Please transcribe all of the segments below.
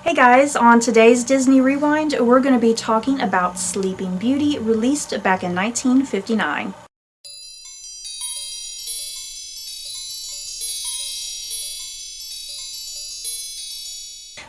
Hey guys, on today's Disney Rewind, we're going to be talking about Sleeping Beauty, released back in 1959.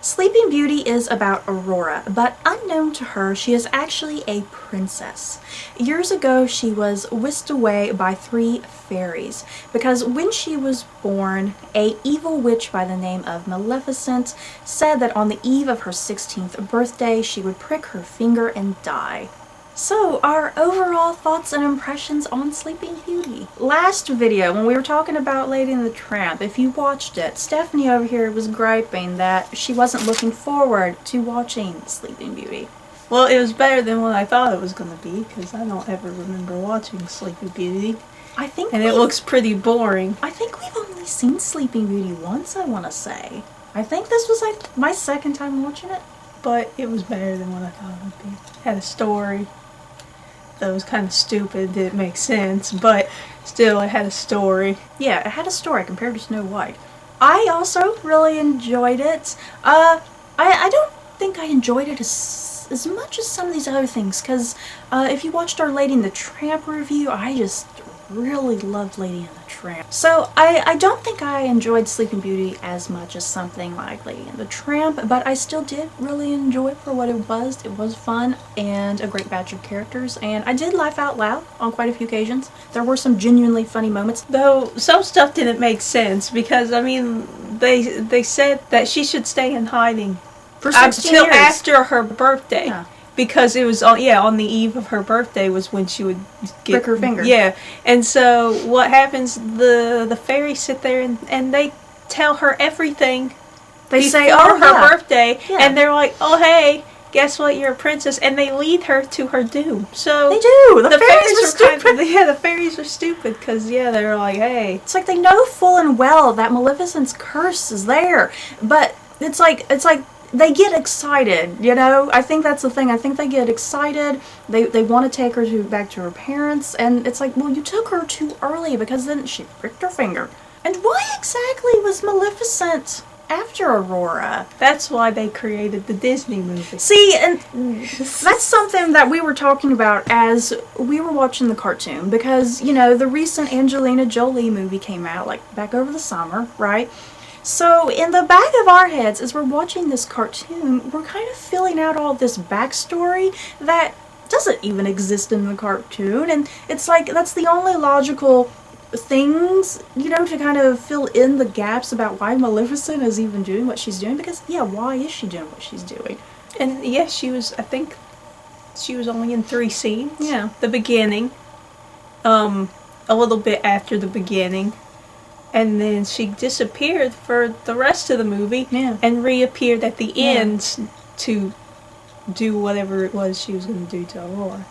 Sleeping Beauty is about Aurora, but unknown to her, she is actually a princess. Years ago, she was whisked away by 3 fairies, because when she was born, an evil witch by the name of Maleficent said that on the eve of her 16th birthday, she would prick her finger and die. So, our overall thoughts and impressions on Sleeping Beauty. Last video, when we were talking about Lady and the Tramp, if you watched it, Stephanie over here was griping that she wasn't looking forward to watching Sleeping Beauty. Well, it was better than what I thought it was going to be, because I don't ever remember watching Sleeping Beauty. And it looks pretty boring. I think we've only seen Sleeping Beauty once, I want to say. I think this was like my second time watching it. But it was better than what I thought it would be. It had a story. That was kind of stupid, didn't make sense, but still it had a story. Yeah, it had a story compared to Snow White. I also really enjoyed it. I don't think I enjoyed it as much as some of these other things, because if you watched our Lady and the Tramp review, I just really loved Lady and the Tramp. So I don't think I enjoyed Sleeping Beauty as much as something like Lady and the Tramp, but I still did really enjoy it for what it was. It was fun and a great batch of characters, and I did laugh out loud on quite a few occasions. There were some genuinely funny moments. Though some stuff didn't make sense, because I mean they said that she should stay in hiding For 16 until years. After her birthday. Yeah. Because it was on the eve of her birthday was when she would prick her finger. Yeah, and so what happens? The fairies sit there and they tell her everything. They say, "Oh, her yeah. birthday," Yeah. and they're like, "Oh, hey, guess what? You're a princess," and they lead her to her doom. So They do. The fairies fairies were were stupid. the fairies were stupid because they were like, "Hey." It's like they know full and well that Maleficent's curse is there, but it's like they get excited, you know? I think that's the thing. I think they get excited. They want to take her back to her parents, and it's like, well, you took her too early because then she pricked her finger. And why exactly was Maleficent after Aurora? That's why they created the Disney movie. See, and that's something that we were talking about as we were watching the cartoon, because, you know, the recent Angelina Jolie movie came out, like, back over the summer, right? So, in the back of our heads, as we're watching this cartoon, we're kind of filling out all this backstory that doesn't even exist in the cartoon, and it's like, that's the only logical things, you know, to kind of fill in the gaps about why Maleficent is even doing what she's doing, because, yeah, why is she doing what she's doing? And yes, I think she was only in 3 scenes. Yeah. The beginning, a little bit after the beginning, and then she disappeared for the rest of the movie. Yeah. And reappeared at the end to do whatever it was she was going to do to Aurora.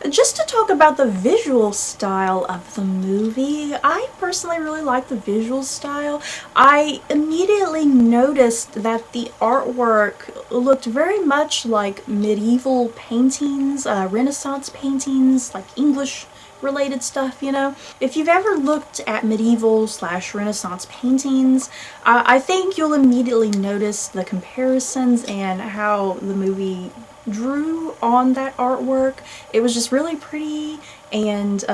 Just to talk about the visual style of the movie, I personally really like the visual style. I immediately noticed that the artwork looked very much like medieval paintings, Renaissance paintings, like English related stuff, you know. If you've ever looked at medieval/Renaissance paintings, I think you'll immediately notice the comparisons and how the movie drew on that artwork. It was just really pretty and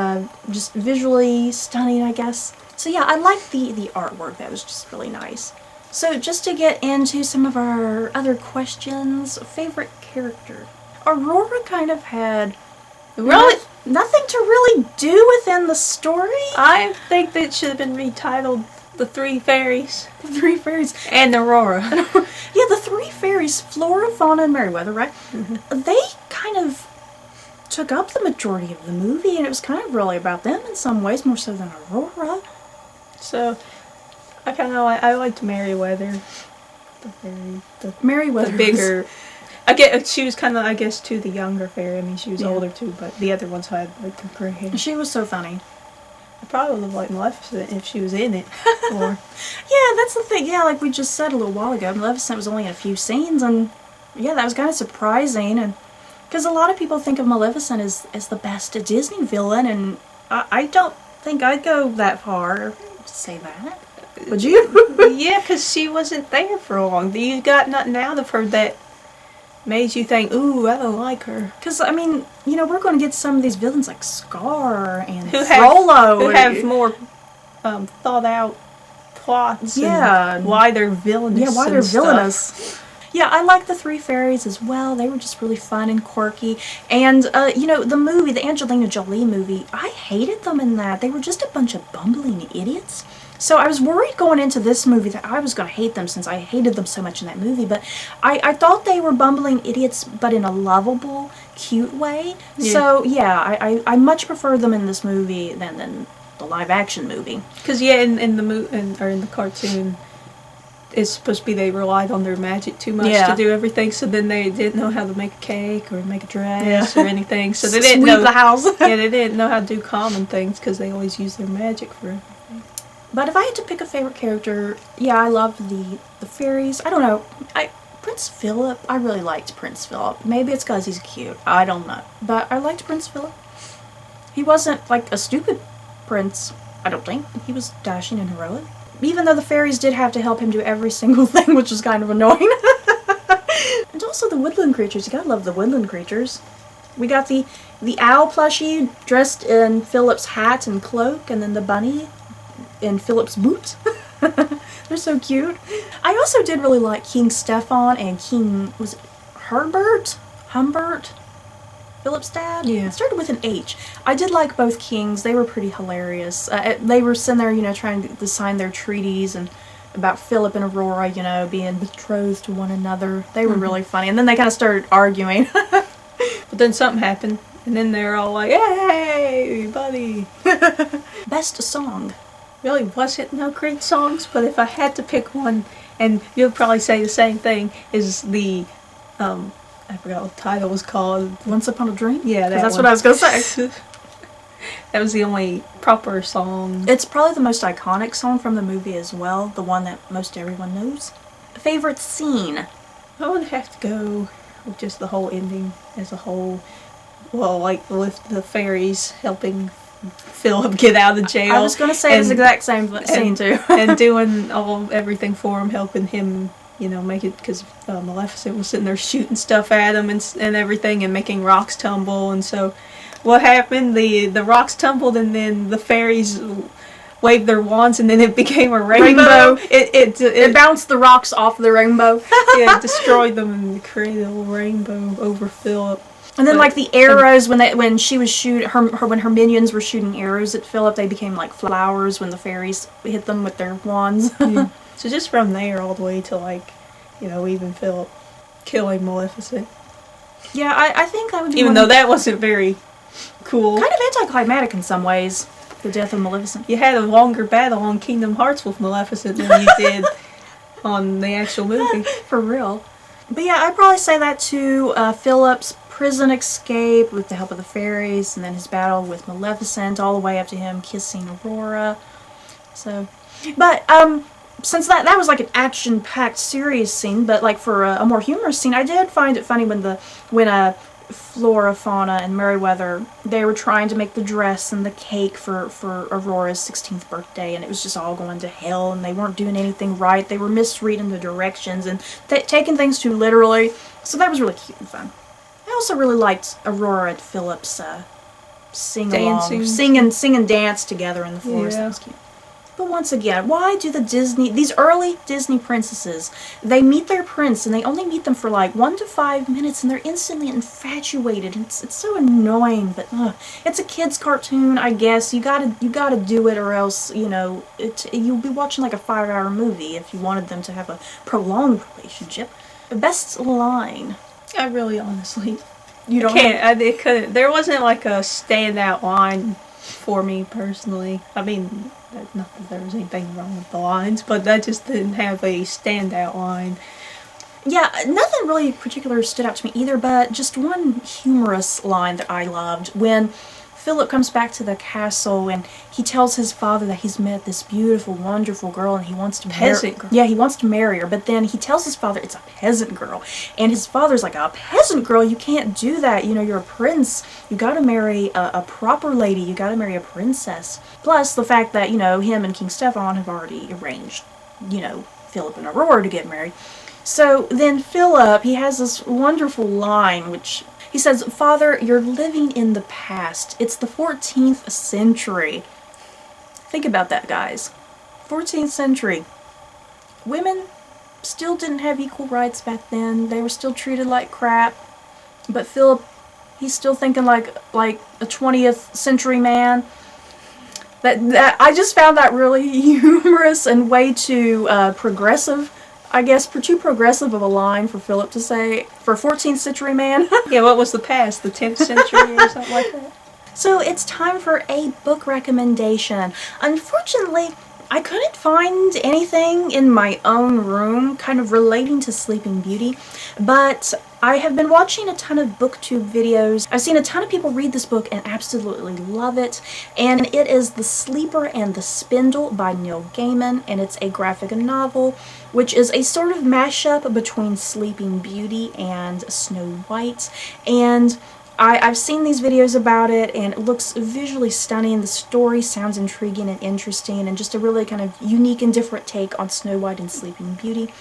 just visually stunning, I guess. So yeah, I liked the artwork. That was just really nice. So just to get into some of our other questions, favorite character. Aurora kind of had Really? nothing to really do within the story. I think that it should have been retitled The 3 Fairies. The 3 fairies. And Aurora. Yeah, the 3 fairies, Flora, Fauna, and Merryweather, right? Mm-hmm. They kind of took up the majority of the movie, and it was kind of really about them in some ways, more so than Aurora. So, I liked Merryweather. Merryweather The bigger... she was kind of, I guess, too, the younger fairy. I mean, she was older, too, but the other ones had, like, the gray hair. She was so funny. I probably would have liked Maleficent if she was in it. Or... Yeah, that's the thing. Yeah, like we just said a little while ago, Maleficent was only in a few scenes, and yeah, that was kind of surprising, and because a lot of people think of Maleficent as the best Disney villain, and I don't think I'd go that far to say that. Would you? Yeah, because she wasn't there for long. You got nothing out of her that made you think, ooh, I don't like her. Because, I mean, we're going to get some of these villains like Scar and Who Frollo. have more thought out plots. Yeah. And why they're villainous. Yeah, why they're villainous. Yeah, I like the three fairies as well. They were just really fun and quirky. And, the movie, the Angelina Jolie movie, I hated them in that. They were just a bunch of bumbling idiots. So I was worried going into this movie that I was going to hate them since I hated them so much in that movie. But I thought they were bumbling idiots, but in a lovable, cute way. Yeah. So, yeah, I much prefer them in this movie than the live-action movie. Because, yeah, in the cartoon, it's supposed to be they relied on their magic too much to do everything, so then they didn't know how to make a cake or make a dress or anything. So they didn't know the house. Yeah, they didn't know how to do common things because they always used their magic for everything. But if I had to pick a favorite character, yeah, I love the fairies. I don't know. Prince Philip, I really liked Prince Philip. Maybe it's because he's cute. I don't know. But I liked Prince Philip. He wasn't, like, a stupid prince, I don't think. He was dashing and heroic. Even though the fairies did have to help him do every single thing, which was kind of annoying. And also the woodland creatures. You gotta love the woodland creatures. We got the owl plushie dressed in Philip's hat and cloak, and then the bunny in Philip's boots. They're so cute. I also did really like King Stefan and King, was it Humbert? Philip's dad? Yeah. It started with an H. I did like both kings. They were pretty hilarious. They were sitting there, trying to sign their treaties and about Philip and Aurora, being betrothed to one another. They were really funny. And then they kind of started arguing. But then something happened. And then they're all like, hey, buddy. Best song. Really wasn't no great songs, but if I had to pick one, and you'll probably say the same thing, is the, I forgot what the title was called. Once Upon a Dream? Yeah, that's what I was going to say. That was the only proper song. It's probably the most iconic song from the movie as well, the one that most everyone knows. Favorite scene? I would have to go with just the whole ending as a whole. Well, like with the fairies helping Philip get out of jail. I was going to say this exact same scene too. And doing everything for him, helping him, make it, because Maleficent was sitting there shooting stuff at him and everything, and making rocks tumble. And so what happened? The rocks tumbled, and then the fairies waved their wands, and then it became a rainbow. It bounced the rocks off the rainbow. Yeah, it destroyed them and created a little rainbow over Philip. And then, like, the arrows, when she was shooting, when her minions were shooting arrows at Philip, they became like flowers when the fairies hit them with their wands. Yeah. So just from there all the way to, even Philip killing Maleficent. Yeah, I think that would be even though that wasn't very cool. Kind of anticlimactic in some ways, the death of Maleficent. You had a longer battle on Kingdom Hearts with Maleficent than you did on the actual movie. For real. But yeah, I'd probably say that too. Philip's prison escape with the help of the fairies, and then his battle with Maleficent, all the way up to him kissing Aurora. So, but since that was like an action-packed, serious scene, but like for a more humorous scene, I did find it funny when Flora, Fauna, and Merryweather, they were trying to make the dress and the cake for Aurora's 16th birthday, and it was just all going to hell, and they weren't doing anything right. They were misreading the directions and taking things too literally. So that was really cute and fun. I also really liked Aurora and Philip's sing and dance together in the forest. Yeah. That was cute. But once again, why do these early Disney princesses, they meet their prince and they only meet them for like 1 to 5 minutes and they're instantly infatuated, and it's so annoying, but it's a kid's cartoon, I guess. You gotta do it, or else, you'll be watching like a 5-hour movie if you wanted them to have a prolonged relationship. Best line. I really honestly You don't couldn't. There wasn't like a standout line for me personally. I mean, not that there was anything wrong with the lines, but I just didn't have a standout line. Yeah, nothing really particular stood out to me either, but just one humorous line that I loved when Philip comes back to the castle and he tells his father that he's met this beautiful, wonderful girl and he wants to Peasant girl. Yeah, he wants to marry her, but then he tells his father it's a peasant girl. And his father's like, a peasant girl? You can't do that. You know, you're a prince. You gotta marry a proper lady. You gotta marry a princess. Plus the fact that, you know, him and King Stefan have already arranged, you know, Philip and Aurora to get married. So then Philip, he has this wonderful line, which he says, "Father, you're living in the past. It's the 14th century. Think about that, guys. 14th century. Women still didn't have equal rights back then. They were still treated like crap. But Philip, he's still thinking like a 20th century man. That I just found that really humorous and way too progressive. I guess too progressive of a line for Philip to say for a 14th century man. Yeah, what was the past? The 10th century or something like that? So it's time for a book recommendation. Unfortunately, I couldn't find anything in my own room kind of relating to Sleeping Beauty, but I have been watching a ton of booktube videos. I've seen a ton of people read this book and absolutely love it, and it is The Sleeper and the Spindle by Neil Gaiman, and it's a graphic novel, which is a sort of mashup between Sleeping Beauty and Snow White, and I've seen these videos about it, and it looks visually stunning. The story sounds intriguing and interesting, and just a really kind of unique and different take on Snow White and Sleeping Beauty.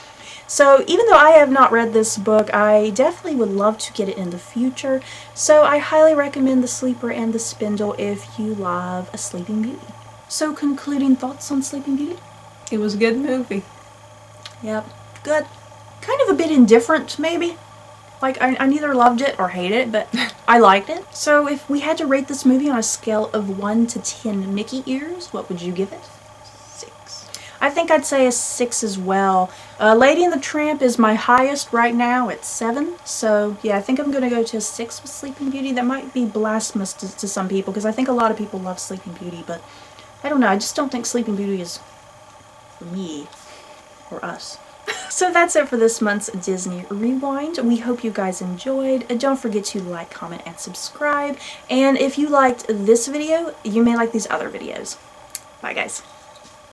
So even though I have not read this book, I definitely would love to get it in the future. So I highly recommend The Sleeper and the Spindle if you love a Sleeping Beauty. So concluding thoughts on Sleeping Beauty? It was a good movie. Yep, good. Kind of a bit indifferent, maybe. Like, I neither loved it or hated it, but I liked it. So if we had to rate this movie on a scale of 1 to 10 Mickey ears, what would you give it? 6. I think I'd say a 6 as well. Lady and the Tramp is my highest right now at 7. So yeah, I think I'm going to go to a 6 with Sleeping Beauty. That might be blasphemous to some people, because I think a lot of people love Sleeping Beauty, but I don't know. I just don't think Sleeping Beauty is for me or us. So that's it for this month's Disney Rewind. We hope you guys enjoyed. Don't forget to like, comment, and subscribe. And if you liked this video, you may like these other videos. Bye, guys.